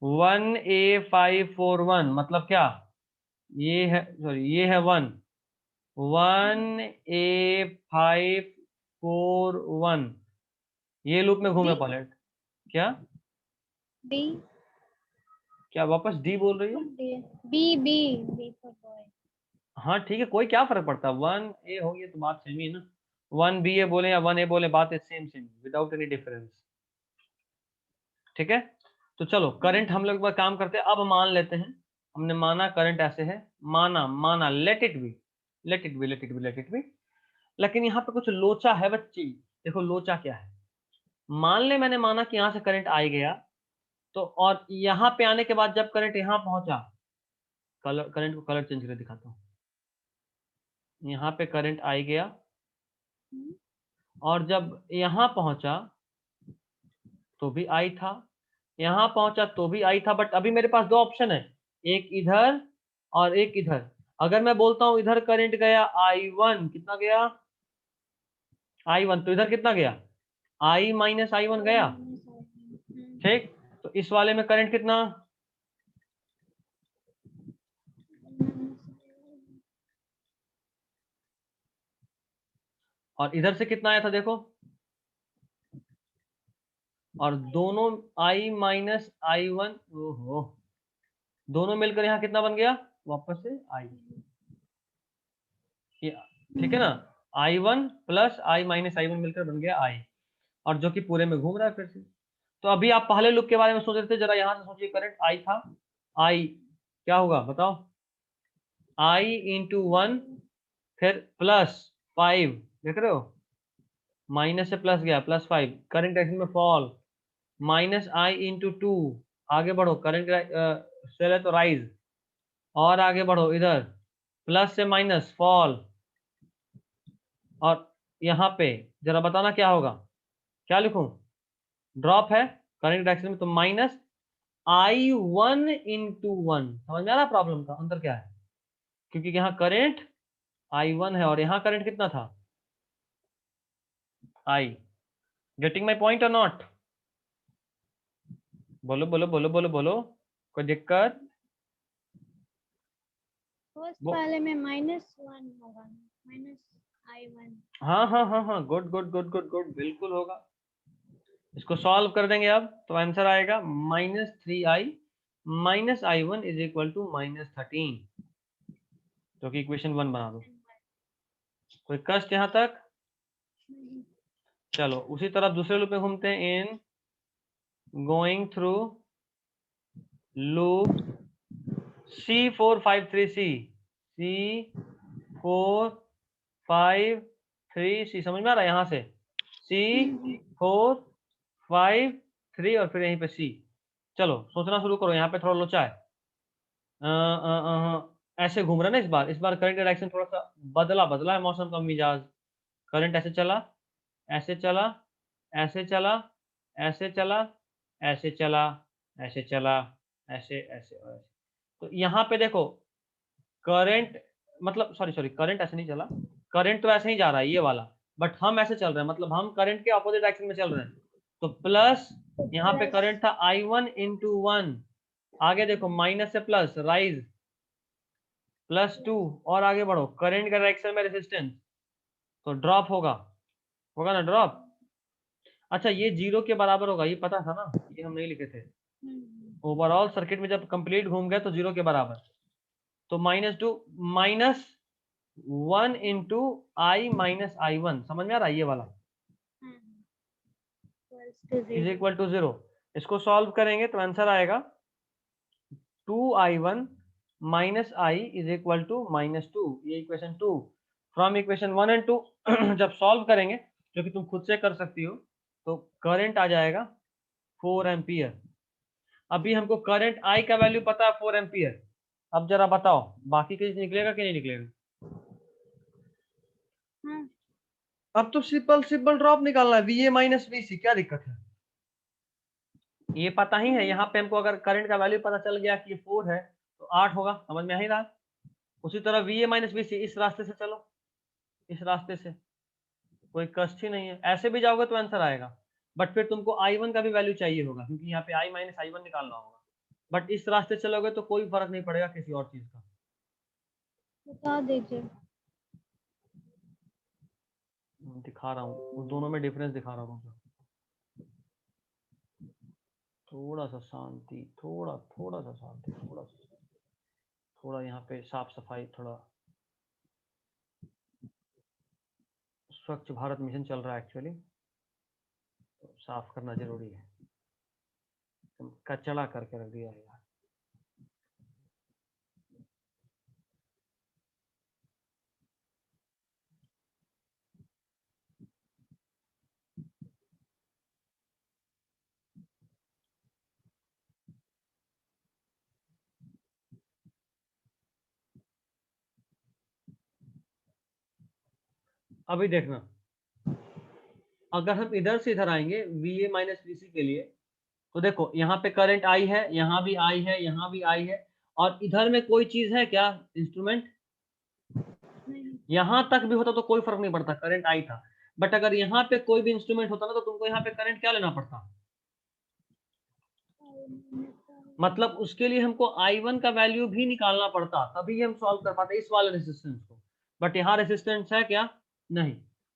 1A541, मतलब क्या, ये है, सॉरी ये है 1A541, ये लूप में घूमे डी पॉलेट। क्या डी क्या वापस डी बोल रही हो? D B B B for boy. हाँ ठीक है, कोई क्या फर्क पड़ता है, 1A हो गया तो बात सेम ही है ना, 1B बोले या 1A बोले, बात है same same without any difference, ठीक है। तो चलो करंट हम लोग एक बार काम करते हैं, अब मान लेते हैं, हमने माना करंट ऐसे है, माना माना let it be, let it be, let it be, let it be, लेकिन यहाँ पे कुछ लोचा है बच्ची। देखो लोचा क्या है, मान ले मैंने माना कि यहाँ से करंट आ गया, तो और यहाँ पे आने के बाद जब करंट यहाँ पहुंचा, कलर, करंट को कलर चेंज करके दिखाता हूँ, यहाँ पे करंट आ गया और जब यहाँ पहुंचा तो भी आई था, यहाँ पहुंचा तो भी आई था, बट अभी मेरे पास दो ऑप्शन है, एक इधर और एक इधर। अगर मैं बोलता हूं इधर करंट गया I1, कितना गया I1, तो इधर कितना गया I माइनस I1 गया, ठीक। तो इस वाले में करंट कितना, और इधर से कितना आया था देखो, और दोनों I माइनस I1, ओहो, दोनों मिलकर यहाँ कितना बन गया, वापस से I, ठीक है ना, I1 plus I minus I1 मिलकर बन गया I, और जो कि पूरे में घूम रहा है फिर से। तो अभी आप पहले लूप के बारे में सोच रहे थे, जरा यहां से सोचिए, करंट I था, I क्या होगा बताओ, I इंटू 1, फिर प्लस 5, देख रहे हो, माइनस से प्लस गया, +5, करंट डायरेक्शन में फॉल, माइनस I इंटू 2, आगे बढ़ो, करंट सेल है तो राइज, और आगे बढ़ो इधर, प्लस से माइनस फॉल, और यहाँ पे जरा बताना क्या होगा, क्या लिखूं, ड्रॉप है करंट डायरेक्शन में, तो माइनस I1 इंटू 1, समझ में आ रहा प्रॉब्लम का अंतर क्या है, क्योंकि यहाँ करंट I1 है और यहाँ करंट कितना था I, गेटिंग माई पॉइंट और नॉट, बोलो बोलो बोलो बोलो बोलो, कोई दिक्कत, फर्स्ट वो वाले में -1 होगा, -I1। हाँ हाँ हाँ हाँ, good good good good good, बिल्कुल होगा। इसको सॉल्व कर देंगे अब तो आंसर आएगा -3I minus I1 is equal to -13, जो कि इक्वेशन 1 बना दो। कोई कष्ट यहाँ तक? चलो उसी तरह दूसरे लूप में घूमते हैं, in going through loop C453C, C453C, समझ में आ रहा है, यहाँ से C453 और फिर यहीं पे C। चलो सोचना शुरू करो, यहाँ पे थोड़ा लोचा है, ऐसे घूम रहा है ना, इस बार करंट डायरेक्शन थोड़ा सा बदला बदला है, मौसम का मिजाज, करंट ऐसे चला, ऐसे चला, ऐसे चला, ऐसे चला, ऐसे चला, ऐसे चला, ऐसे ऐसे और ऐसे। तो यहाँ पे देखो करंट, मतलब सॉरी सॉरी, करंट ऐसे नहीं चला, करंट तो ऐसे ही जा रहा है ये वाला, बट हम ऐसे चल रहे हैं, मतलब हम करंट के ऑपोजिट डायरेक्शन में चल रहे हैं। तो प्लस, यहाँ पे करंट था I1 इंटू 1, आगे देखो माइनस से प्लस राइज, +2, और आगे बढ़ो, करंट का डायरेक्शन में रेजिस्टेंस, तो ड्रॉप होगा, होगा ना ड्रॉप। अच्छा ये 0 के बराबर होगा, ये पता था ना, ये हम नहीं लिखे थे, ओवरऑल सर्किट में जब कंप्लीट घूम गया तो 0 के बराबर, तो -2 -1 इंटू I माइनस I1, समझ में आ रहा है ये वाला, इज इक्वल टू 0। इसको सॉल्व करेंगे तो आंसर आएगा 2I1 minus I is equal to -2, ये इक्वेशन 2। फ्रॉम इक्वेशन 1 एंड 2 जब सॉल्व करेंगे, जो कि तुम खुद से कर सकती हो, तो करंट आ जाएगा 4 एम्पियर। अभी हमको करंट आई का वैल्यू पता है 4 एम्पियर। अब जरा बताओ बाकी चीज निकलेगा कि नहीं निकलेगा? हाँ, अब तो सिंपल सिंपल ड्रॉप निकालना है, वीए माइनस वीसी, क्या दिक्कत है? ये पता ही है, यहाँ पे हमको अगर करंट का वैल्यू पता चल गया कि ये 4 है तो 8 होगा, समझ में आ ही रहा। उसी तरह वीए माइनस वीसी, इस रास्ते से चलो, इस रास्ते से, कोई कष्ट ही नहीं है। ऐसे भी जाओगे तो आंसर आएगा, बट फिर तुमको I1 का भी वैल्यू चाहिए होगा, क्योंकि यहाँ पे I माइनस I1 निकालना होगा। बट इस रास्ते चलोगे तो कोई फर्क नहीं पड़ेगा किसी और चीज का। बता दीजिए। दिखा रहा हूँ, उन दोनों में डिफरेंस दिखा रहा हूँ। थोड़ा सा शांति, थोड़ा थोड़ा सा शांति, थोड़ा यहाँ पे साफ सफाई, थोड़ा स्वच्छ भारत मिशन चल रहा है एक्चुअली, तो साफ करना जरूरी है। तुम कचड़ा करके रख दिया है यार। अभी देखना, अगर हम इधर से इधर आएंगे VA माइनस VC के लिए, तो देखो यहाँ पे करंट आई है, यहाँ भी आई है, यहाँ भी आई है, और इधर में कोई चीज है क्या, इंस्ट्रूमेंट? नहीं, यहाँ तक भी होता तो कोई फर्क नहीं पड़ता, करंट आई था। बट अगर यहाँ पे कोई भी इंस्ट्रूमेंट होता ना, तो तुमको यहाँ पे करंट क्या लेना पड़ता? मतलब उसके लिए हमको I1 का वैल्यू भी निकालना पड़ता, तभी हम सॉल्व कर पाते इस वाले रेजिस्टेंस को। बट यहाँ रेजिस्टेंस है क्या? नहीं।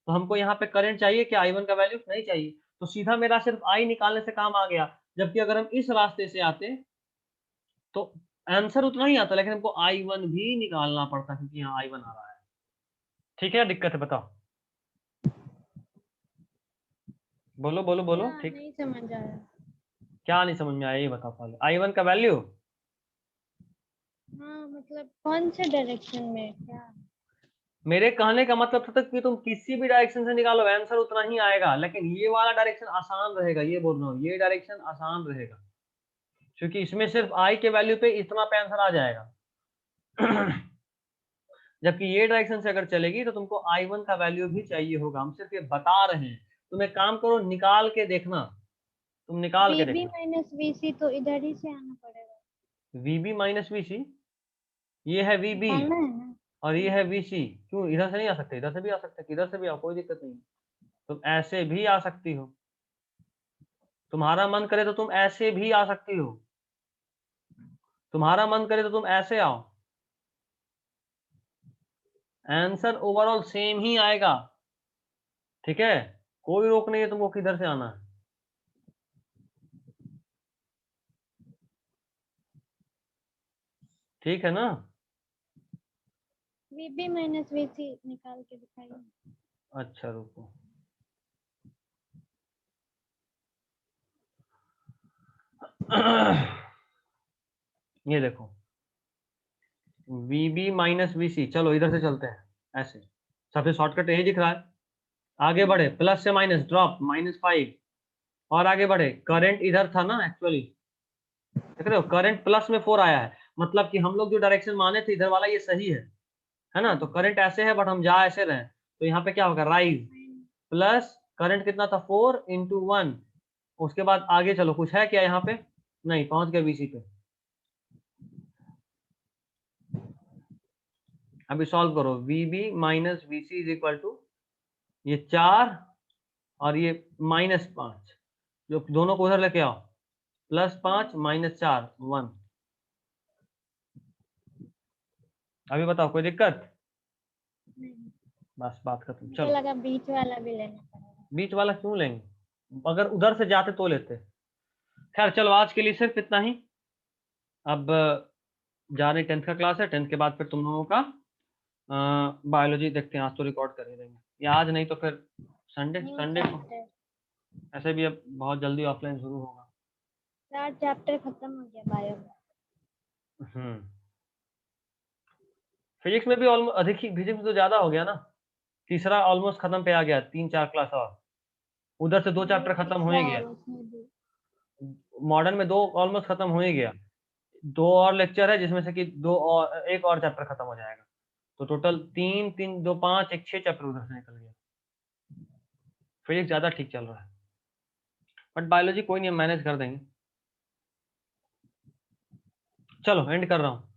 तो हमको यहाँ पे करंट चाहिए क्या? I1 का वैल्यू नहीं चाहिए, तो सीधा मेरा सिर्फ I निकालने से काम आ गया। जबकि अगर हम इस रास्ते से आते तो आंसर उतना ही आता, लेकिन हमको I1 भी निकालना पड़ता, क्योंकि यहाँ I1 आ रहा है। ठीक है, दिक्कत है बताओ, बोलो बोलो बोलो। क्या ठीक, नहीं समझ आया। क्या नहीं समझ में आया ये बताओ पहले। I1 का वैल्यू, हाँ, मतलब कौन से डायरेक्शन में क्या? मेरे कहने का मतलब था कि तुम किसी भी डायरेक्शन से निकालो आंसर उतना ही आएगा, लेकिन ये वाला डायरेक्शन आसान रहेगा, ये बोल रहा हूँ, ये डायरेक्शन आसान रहेगा, क्योंकि इसमें सिर्फ आई के वैल्यू पे इतना पे आंसर आ जाएगा। जबकि ये डायरेक्शन से अगर चलेगी तो तुमको I1 का वैल्यू भी चाहिए होगा। हम सिर्फ ये बता रहे हैं, तुम एक काम करो, निकाल के देखना, तुम निकाल के VB देखना। माइनस VC तो इधर ही से आना पड़ेगा। VB माइनस VC, ये है VB निकालना है ना। और ये है VC। क्यों इधर से नहीं आ सकते? इधर से भी आ सकते, किधर से भी आओ, कोई दिक्कत नहीं। तुम ऐसे भी आ सकती हो, तुम्हारा मन करे तो तुम ऐसे भी आ सकती हो, तुम्हारा मन करे तो तुम ऐसे आओ, आंसर ओवरऑल सेम ही आएगा। ठीक है, कोई रोक नहीं है तुमको किधर से आना है। ठीक है ना? VB माइनस VC निकाल के दिखाइए। अच्छा रुको, ये देखो, VB माइनस VC, चलो इधर से चलते हैं, ऐसे सबसे शॉर्टकट यही दिख रहा है। आगे बढ़े, प्लस से माइनस ड्रॉप, -5, और आगे बढ़े, करंट इधर था ना एक्चुअली, देख रहे हो, करंट प्लस में 4 आया है, मतलब कि हम लोग जो डायरेक्शन माने थे इधर वाला ये सही है ना? तो करंट ऐसे है, बट हम जा ऐसे रहे, तो यहाँ पे क्या होगा, राइज, प्लस करंट कितना था, 4 × 1। उसके बाद आगे चलो, कुछ है क्या यहाँ पे? नहीं, पहुंच गए VC पे। अभी सॉल्व करो, VB minus VC is equal to ये 4 और ये -5, जो दोनों को उधर लेके आओ, +5 -4 1। अभी बताओ कोई दिक्कत? नहीं, बस बात खत्म, मुझे चलो। लगा बीच वाला भी लेना पड़ेगा। बीच वाला क्यों लेंगे, अगर उधर से जाते तो लेते। खैर चलो, आज के लिए सिर्फ इतना ही। अब जा रहे 10th का क्लास है, 10th के बाद फिर तुम लोगों का बायोलॉजी देखते हैं, आज तो रिकॉर्ड कर ही देंगे, या आज नहीं तो फिर संडे न्यू संडे को। चैप्टर। ऐसे भी अब बहुत जल्दी ऑफलाइन शुरू होगा। 4 चैप्टर खत्म हो गया बायो में। हम्म, फिजिक्स में भी ऑलमोस्ट अधिक ही, फिजिक्स में तो ज्यादा हो गया ना, तीसरा ऑलमोस्ट खत्म पे आ गया, 3-4 क्लास और, उधर से 2 चैप्टर खत्म हो ही गया, मॉडर्न में 2 ऑलमोस्ट खत्म हो ही गया, 2 और लेक्चर है जिसमें से कि 2 और, एक और चैप्टर खत्म हो जाएगा, तो टोटल 3 3 2 5 एक 6 चैप्टर उधर से निकल गया। फिजिक्स ज्यादा ठीक चल रहा है, बट बायोलॉजी कोई नहीं, हम मैनेज कर देंगे। चलो एंड कर रहा हूँ।